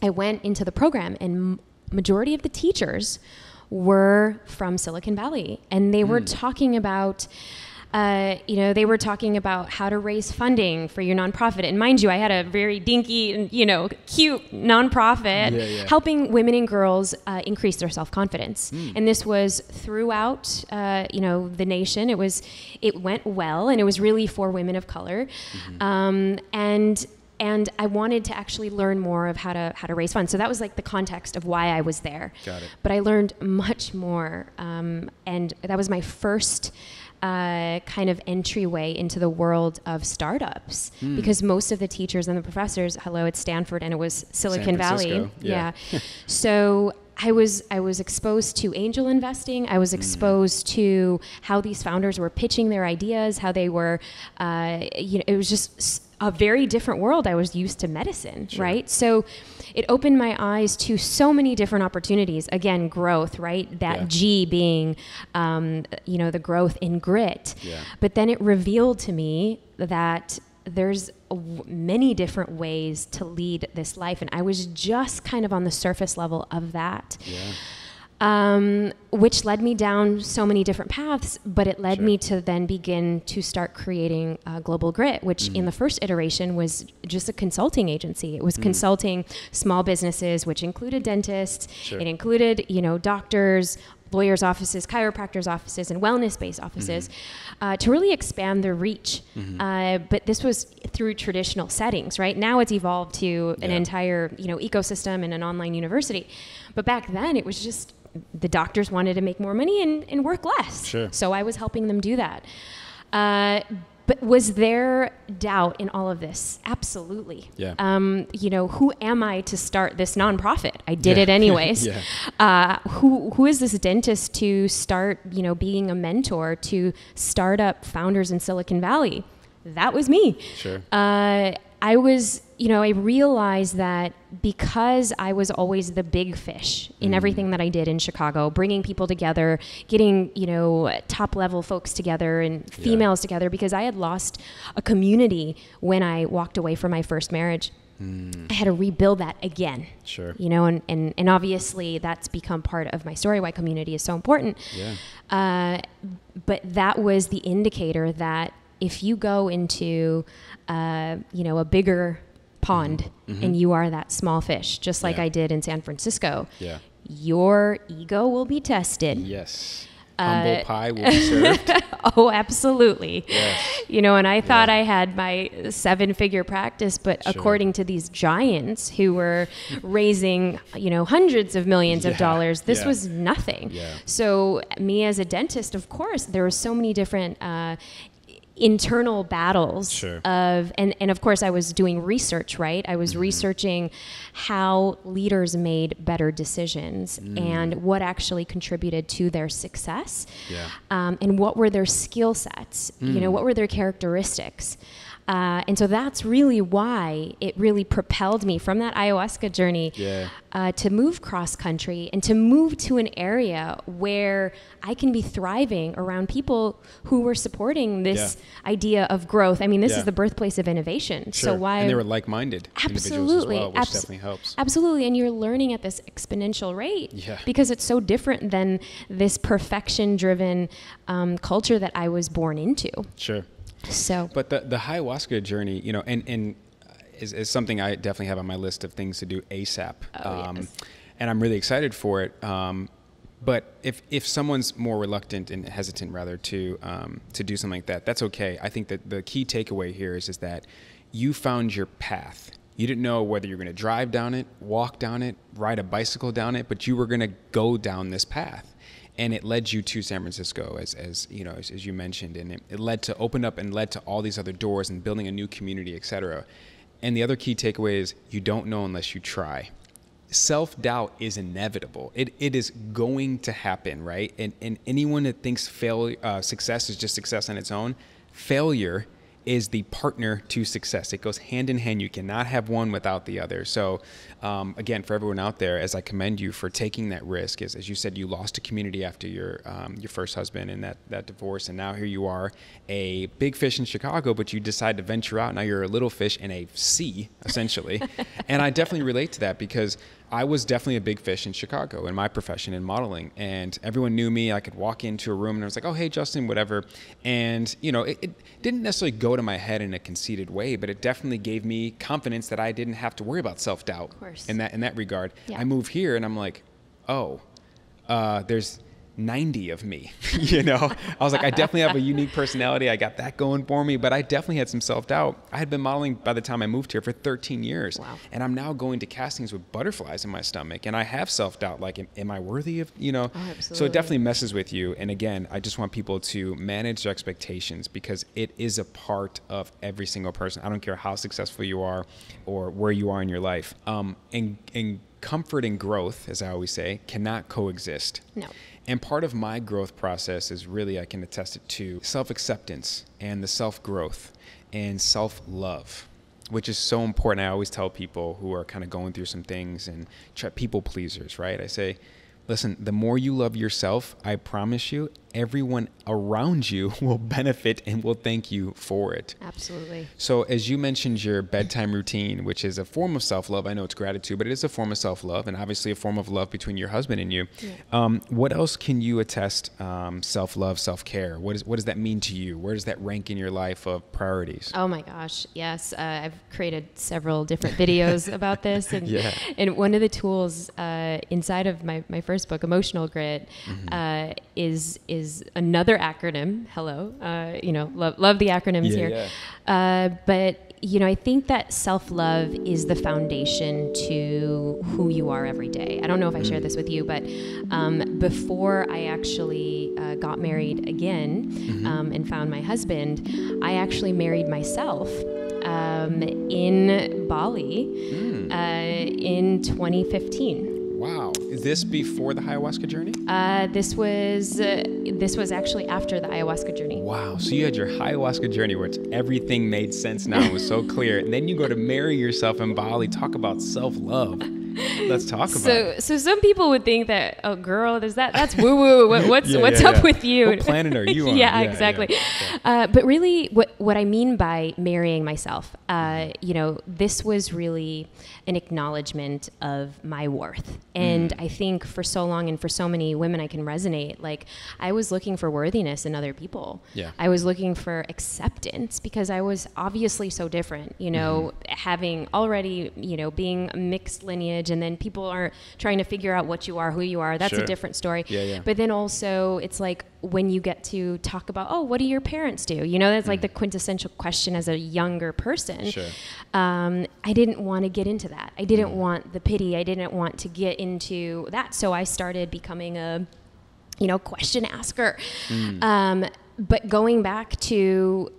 S2: went into the program, and majority of the teachers were from Silicon Valley, and they were talking about they were talking about how to raise funding for your nonprofit. And mind you, I had a very dinky, cute nonprofit helping women and girls increase their self-confidence. And this was throughout, the nation. It went well, and it was really for women of color. And And I wanted to actually learn more of how to raise funds. So that was like the context of why I was there.
S1: Got it.
S2: But I learned much more. And that was my first kind of entryway into the world of startups, because most of the teachers and the professors, hello, it's Stanford, and it was Silicon Valley. Yeah. So I was exposed to angel investing. I was exposed to how these founders were pitching their ideas, how they were, it was just a very different world. I was used to medicine, right? So it opened my eyes to so many different opportunities. Again, growth, right? That G being, the growth in grit. Yeah. But then it revealed to me that there's many different ways to lead this life. And I was just kind of on the surface level of that. Yeah. Which led me down so many different paths, but it led me to then begin to start creating Global Grit, which in the first iteration was just a consulting agency. It was consulting small businesses, which included dentists. It included, doctors, lawyers' offices, chiropractors' offices, and wellness-based offices to really expand their reach. But this was through traditional settings, right? Now it's evolved to an entire, ecosystem and an online university. But back then it was just the doctors wanted to make more money and work less. So I was helping them do that. But was there doubt in all of this? Absolutely. Yeah. Who am I to start this nonprofit? I did it anyways. Who is this dentist to start, being a mentor to startup founders in Silicon Valley? That was me. I was, I realized that because I was always the big fish in everything that I did in Chicago, bringing people together, getting, top level folks together and females together, because I had lost a community when I walked away from my first marriage. I had to rebuild that again. And obviously that's become part of my story, why community is so important. But that was the indicator that if you go into, a bigger pond and you are that small fish, just like I did in San Francisco, your ego will be tested.
S1: Yes. Humble pie will be served.
S2: Oh, absolutely. Yes. And I thought I had my 7-figure practice, but according to these giants who were raising, hundreds of millions of dollars, this was nothing. So me as a dentist, of course, there were so many different internal battles and of course I was doing research, right? I was researching how leaders made better decisions and what actually contributed to their success, and what were their skill sets, what were their characteristics. And so that's really why it really propelled me from that ayahuasca journey to move cross country and to move to an area where I can be thriving around people who were supporting this idea of growth. I mean, this is the birthplace of innovation. So why?
S1: And they were like-minded individuals as well, which definitely helps.
S2: Absolutely. And you're learning at this exponential rate because it's so different than this perfection-driven culture that I was born into. So,
S1: but the ayahuasca journey, and is something I definitely have on my list of things to do ASAP. And I'm really excited for it. But if someone's more reluctant and hesitant rather to do something like that, that's okay. I think that the key takeaway here is that you found your path. You didn't know whether you're going to drive down it, walk down it, ride a bicycle down it, but you were going to go down this path. And it led you to San Francisco, as you mentioned, and it led to open up and led to all these other doors and building a new community, et cetera. And the other key takeaway is you don't know unless you try. Self-doubt is inevitable. It is going to happen, right? And anyone that thinks success is just success on its own, failure is the partner to success. It goes hand in hand. You cannot have one without the other. So again, for everyone out there, as I commend you for taking that risk, as you said, you lost a community after your first husband and that divorce, and now here you are, a big fish in Chicago, but you decide to venture out. Now you're a little fish in a sea, essentially. And I definitely relate to that because I was definitely a big fish in Chicago in my profession in modeling, and everyone knew me. I could walk into a room and I was like, oh, hey, Justin, whatever. And, it didn't necessarily go to my head in a conceited way, but it definitely gave me confidence that I didn't have to worry about self-doubt in that regard. I move here and I'm like, oh, there's 90 of me, you know? I was like, I definitely have a unique personality. I got that going for me, but I definitely had some self-doubt. I had been modeling by the time I moved here for 13 years.
S2: Wow.
S1: And I'm now going to castings with butterflies in my stomach. And I have self-doubt, like, am I worthy of, you know?
S2: Oh, absolutely.
S1: So it definitely messes with you. And again, I just want people to manage their expectations because it is a part of every single person. I don't care how successful you are or where you are in your life. And comfort and growth, as I always say, cannot coexist.
S2: No.
S1: And part of my growth process is really, I can attest it to self-acceptance and the self-growth and self-love, which is so important. I always tell people who are kind of going through some things and people pleasers, right? I say, listen, the more you love yourself, I promise you, everyone around you will benefit and will thank you for it.
S2: Absolutely.
S1: So as you mentioned your bedtime routine, which is a form of self-love, I know it's gratitude, but it is a form of self-love and obviously a form of love between your husband and you. Yeah. What else can you attest self-love, self-care? What does that mean to you? Where does that rank in your life of priorities?
S2: Oh my gosh, yes. I've created several different videos about this. And,
S1: yeah.
S2: And one of the tools inside of my first book, Emotional Grit, is another acronym. Hello, love the acronyms here. Yeah. But I think that self-love is the foundation to who you are every day. I don't know if I shared this with you, but before I actually got married again and found my husband, I actually married myself in Bali in 2015.
S1: Wow. Is this before the ayahuasca journey?
S2: This was actually after the ayahuasca journey.
S1: Wow. So you had your ayahuasca journey where everything made sense now. It was so clear. And then you go to marry yourself in Bali. Talk about self-love. Let's talk about it. So
S2: some people would think that, oh, girl, that's woo-woo. What's up with you?
S1: What planet are you on?
S2: Yeah, exactly. Yeah. But really, what I mean by marrying myself, this was really an acknowledgement of my worth. And I think for so long and for so many women I can resonate, like I was looking for worthiness in other people. Yeah. I was looking for acceptance because I was obviously so different, having already, being a mixed lineage, and then people are trying to figure out what you are, who you are. That's a different story. Yeah. But then also it's like when you get to talk about, oh, what do your parents do? That's like the quintessential question as a younger person. Sure. I didn't want to get into that. I didn't want the pity. I didn't want to get into that. So I started becoming a, question asker. But going back to,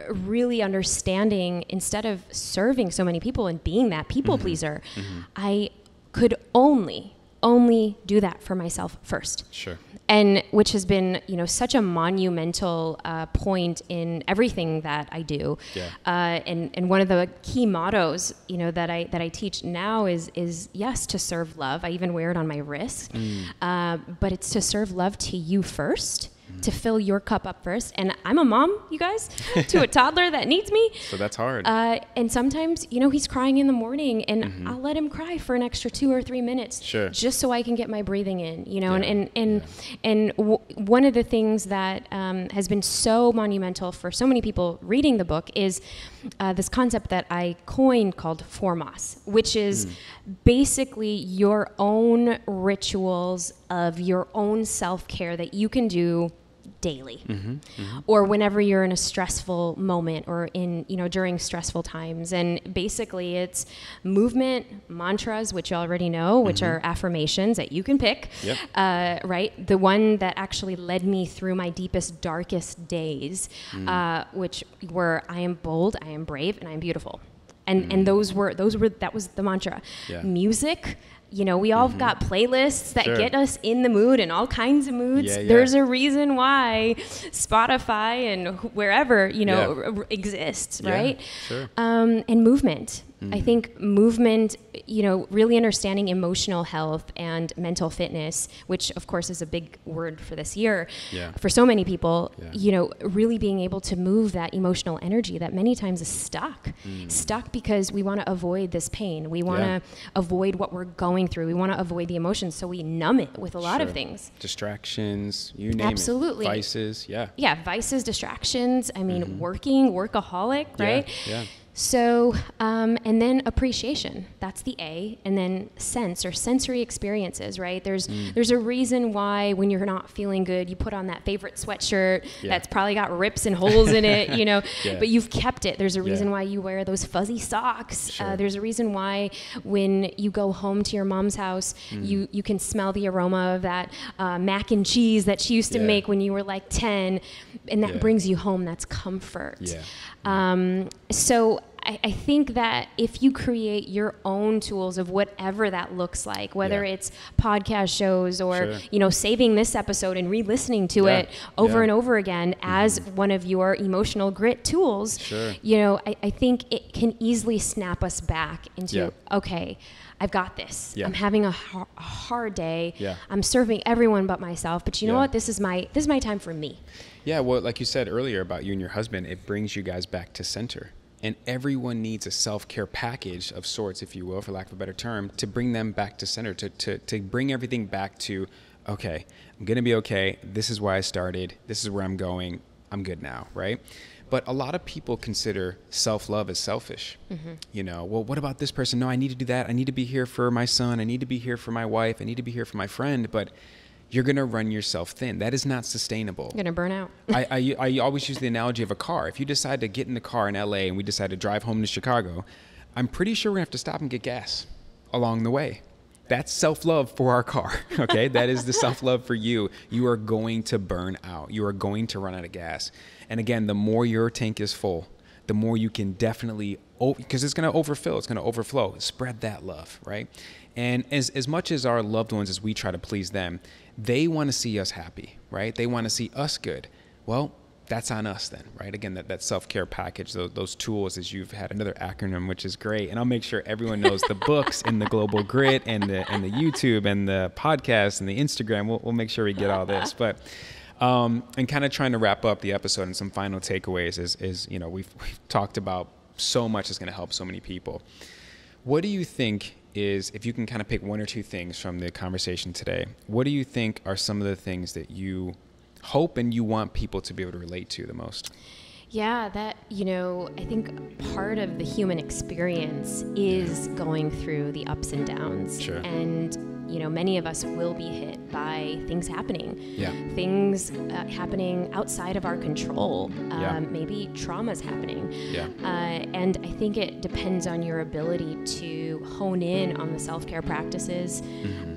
S2: really understanding, instead of serving so many people and being that people pleaser, I could only do that for myself first. Sure. And which has been, such a monumental point in everything that I do. Yeah. And one of the key mottos, that I teach now is yes, to serve love. I even wear it on my wrist. But it's to serve love to you first. To fill your cup up first. And I'm a mom, you guys, to a toddler that needs me.
S1: So that's hard.
S2: And sometimes, he's crying in the morning and I'll let him cry for an extra 2 or 3 minutes. Sure. Just so I can get my breathing in, And one of the things that has been so monumental for so many people reading the book is this concept that I coined called formos, which is basically your own rituals of your own self-care that you can do daily, or whenever you're in a stressful moment or in, during stressful times. And basically it's movement, mantras, which you already know, which are affirmations that you can pick, right? The one that actually led me through my deepest, darkest days, which were, I am bold, I am brave, and I am beautiful. And that was the mantra. Yeah. Music, we all got playlists that get us in the mood, in all kinds of moods. Yeah, yeah. There's a reason why Spotify and wherever, exists, right? Sure. And movement. I think movement, really understanding emotional health and mental fitness, which of course is a big word for this year, for so many people, really being able to move that emotional energy that many times is stuck because we want to avoid this pain. We want to avoid what we're going through. We want to avoid the emotions. So we numb it with a lot of things.
S1: Distractions, you name
S2: Absolutely.
S1: It. Vices,
S2: Yeah, vices, distractions. I mean, working, workaholic, right?
S1: Yeah.
S2: So, and then appreciation, that's the A, and then sense or sensory experiences, right? There's a reason why when you're not feeling good, you put on that favorite sweatshirt that's probably got rips and holes in it, you know, but you've kept it. There's a reason why you wear those fuzzy socks.
S1: Sure.
S2: There's a reason why when you go home to your mom's house, you can smell the aroma of that mac and cheese that she used to make when you were like 10, and that brings you home. That's comfort. So I think that if you create your own tools of whatever that looks like, whether it's podcast shows or, you know, saving this episode and re-listening to it over and over again as one of your emotional grit tools, you know, I think it can easily snap us back into, okay, I've got this. I'm having a hard day. I'm serving everyone but myself. But you know what? This is my time for me.
S1: Yeah, well, like you said earlier about you and your husband, it brings you guys back to center. And everyone needs a self-care package of sorts, if you will, for lack of a better term, to bring them back to center, to bring everything back to, okay, I'm going to be okay. This is why I started. This is where I'm going. I'm good now, right? But a lot of people consider self-love as selfish. You know, well, what about this person? No, I need to do that. I need to be here for my son. I need to be here for my wife. I need to be here for my friend. But you're going to run yourself thin. That is not sustainable.
S2: You're going to burn out.
S1: I always use the analogy of a car. If you decide to get in the car in LA and we decide to drive home to Chicago, I'm pretty sure we're going to have to stop and get gas along the way. That's self-love for our car, okay? That is the self-love for you. You are going to burn out. You are going to run out of gas. And again, the more your tank is full, the more you can definitely, because it's going to overfill, it's going to overflow. Spread that love, right? And as much as our loved ones, as we try to please them, they want to see us happy, right? They want to see us good. Well, that's on us then, right? Again, that self-care package, those tools, as you've had another acronym, which is great. And I'll make sure everyone knows the books and the Global Grit and the YouTube and the podcast and the Instagram. We'll make sure we get all this. But and kind of trying to wrap up the episode and some final takeaways is you know, we've talked about so much that's going to help so many people. What do you think is, if you can kind of pick one or two things from the conversation today, what do you think are some of the things that you hope and you want people to be able to relate to the most?
S2: Yeah, that, you know, I think part of the human experience is going through the ups and downs. And, you know, many of us will be hit by things happening. Things happening outside of our control. Maybe trauma's happening. And I think it depends on your ability to hone in on the self-care practices.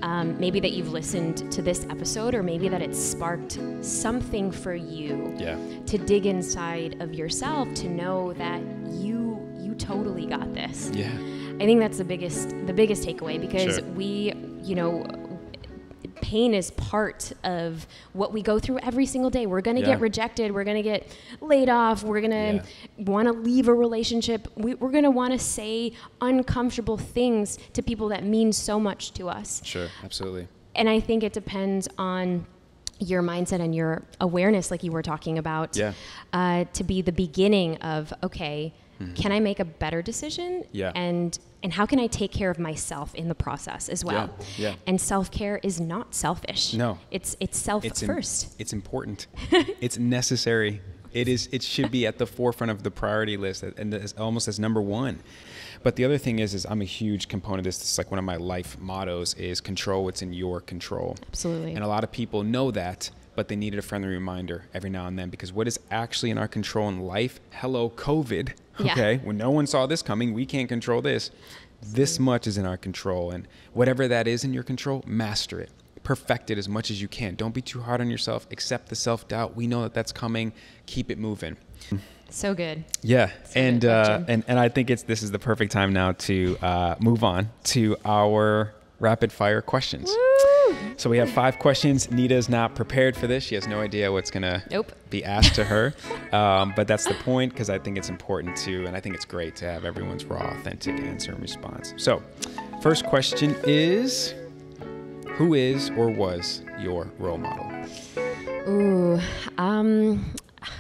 S2: Maybe that you've listened to this episode, or maybe that it's sparked something for you to dig inside of yourself to know that you totally got this. I think that's the biggest takeaway, because we, you know, pain is part of what we go through every single day. We're going to get rejected. We're going to get laid off. We're going to want to leave a relationship. We're going to want to say uncomfortable things to people that mean so much to us.
S1: Absolutely.
S2: And I think it depends on your mindset and your awareness, like you were talking about, to be the beginning of, okay, can I make a better decision? And how can I take care of myself in the process as well? And self-care is not selfish.
S1: No.
S2: It's self first.
S1: It's important. It's necessary. It should be at the forefront of the priority list, and it's almost as number one. But the other thing is I'm a huge component of this. It's like one of my life mottos is control what's in your control.
S2: Absolutely.
S1: And a lot of people know that, but they needed a friendly reminder every now and then, because what is actually in our control in life? Hello, COVID. Okay. When no one saw this coming, we can't control this. This much is in our control. And whatever that is in your control, master it. Perfect it as much as you can. Don't be too hard on yourself. Accept the self-doubt. We know that that's coming. Keep it moving.
S2: So good.
S1: Yeah. And I think this is the perfect time now to move on to our rapid fire questions.
S2: Woo!
S1: So we have 5 questions. Neeta's not prepared for this. She has no idea what's going to be asked to her. But that's the point, because I think it's important to, and I think it's great to have everyone's raw, authentic answer and response. So first question is, who is or was your role model?
S2: Ooh,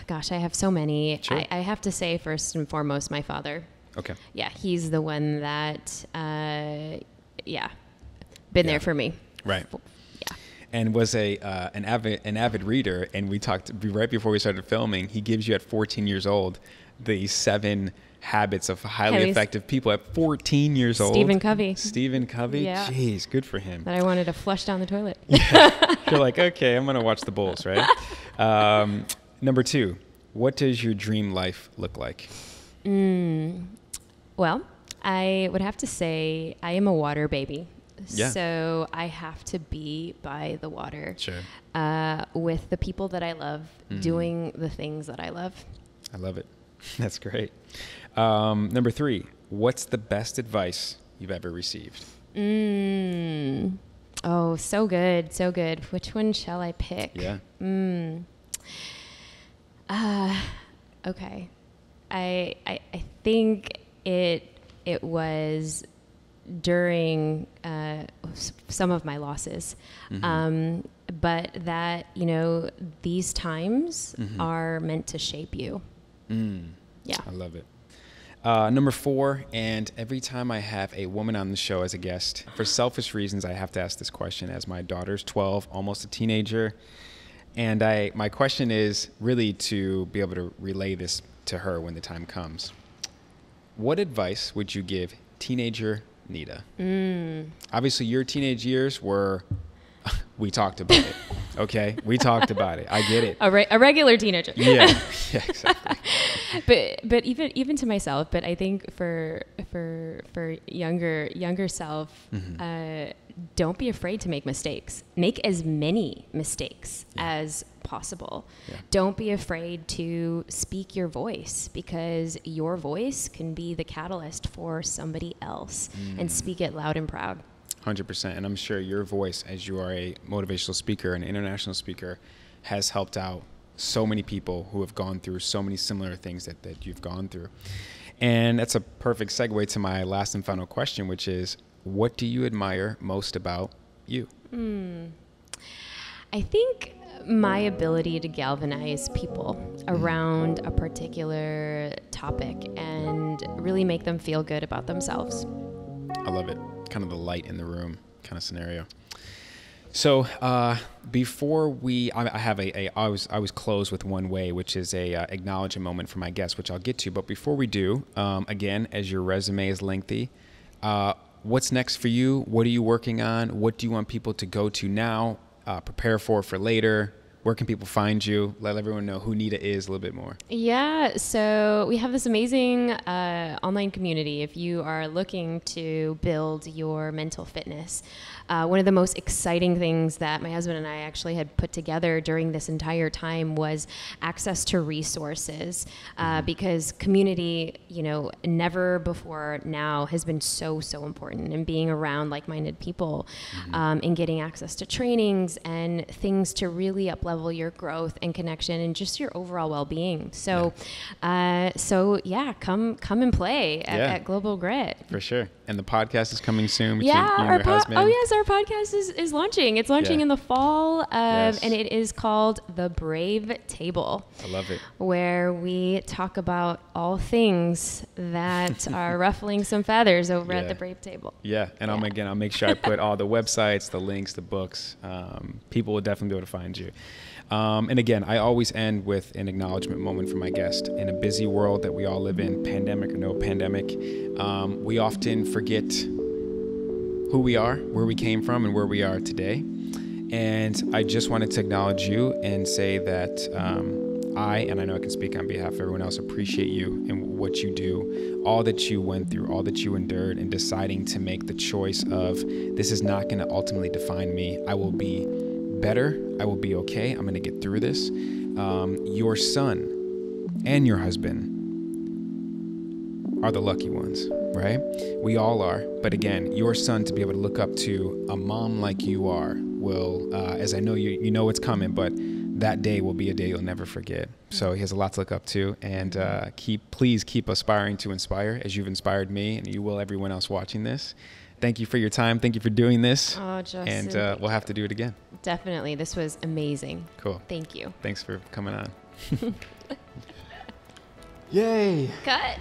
S2: gosh, I have so many.
S1: Sure.
S2: I have to say, first and foremost, my father.
S1: Okay.
S2: Yeah, he's the one that, been there for me.
S1: Right.
S2: Yeah.
S1: and was an avid reader. And we talked right before we started filming. He gives you at 14 years old the 7 habits of highly effective people at 14 years old.
S2: Stephen Covey.
S1: Stephen Covey?
S2: Yeah.
S1: Jeez, good for him.
S2: That I wanted to flush down the toilet.
S1: Yeah. You're like, okay, I'm going to watch the Bulls, right? Number 2, what does your dream life look like?
S2: Well, I would have to say I am a water baby.
S1: Yeah.
S2: So I have to be by the water.
S1: Sure.
S2: With the people that I love, doing the things that I love.
S1: I love it. That's great. Number 3, what's the best advice you've ever received?
S2: Oh, so good. So good. Which one shall I pick?
S1: Yeah.
S2: Okay. I think it was during some of my losses. But that, these times are meant to shape you. Yeah.
S1: I love it. Number 4, and every time I have a woman on the show as a guest, for selfish reasons, I have to ask this question as my daughter's 12, almost a teenager. And my question is really to be able to relay this to her when the time comes. What advice would you give teenager Neeta? Obviously, your teenage years were, we talked about it. Okay, we talked about it. I get it.
S2: A regular teenager.
S1: Yeah, exactly.
S2: But even to myself. But I think for younger self, don't be afraid to make mistakes. Make as many mistakes as possible. Yeah. Don't be afraid to speak your voice, because your voice can be the catalyst for somebody else, and speak it loud and proud.
S1: 100%. And I'm sure your voice, as you are a motivational speaker, an international speaker, has helped out so many people who have gone through so many similar things that you've gone through. And that's a perfect segue to my last and final question, which is, what do you admire most about you?
S2: I think my ability to galvanize people around a particular topic and really make them feel good about themselves.
S1: I love it. Kind of the light in the room kind of scenario. So before I always close with one way, which is a acknowledgement moment for my guests, which I'll get to. But before we do, again, as your resume is lengthy, what's next for you? What are you working on? What do you want people to go to now, prepare for later? Where can people find you? Let everyone know who Neeta is a little bit more.
S2: Yeah, so we have this amazing online community. If you are looking to build your mental fitness, one of the most exciting things that my husband and I actually had put together during this entire time was access to resources, because community, never before now has been so important, and being around like-minded people, and getting access to trainings and things to really up-level your growth and connection and just your overall well-being. So, come and play at Global Grit.
S1: For sure. And the podcast is coming soon between you and your husband.
S2: Oh yes, our podcast is launching. It's launching in the fall, and it is called The Brave Table.
S1: I love it.
S2: Where we talk about all things that are ruffling some feathers over at The Brave Table.
S1: Yeah, and I'll make sure I put all the websites, the links, the books. People will definitely be able to find you. And again, I always end with an acknowledgement moment for my guest. In a busy world that we all live in, pandemic or no pandemic, we often forget who we are, where we came from, and where we are today. And I just wanted to acknowledge you and say that I know I can speak on behalf of everyone else, appreciate you and what you do, all that you went through, all that you endured, and deciding to make the choice of, this is not going to ultimately define me. I will be better. I will be okay. I'm going to get through this. Your son and your husband are the lucky ones, right? We all are. But again, your son to be able to look up to a mom like you are will, as I know you know it's coming, but that day will be a day you'll never forget. So he has a lot to look up to, and please keep aspiring to inspire as you've inspired me, and you will everyone else watching this. Thank you for your time. Thank you for doing this.
S2: Oh, Justin.
S1: And we'll have to do it again.
S2: Definitely. This was amazing.
S1: Cool.
S2: Thank you.
S1: Thanks for coming on. Yay.
S2: Cut.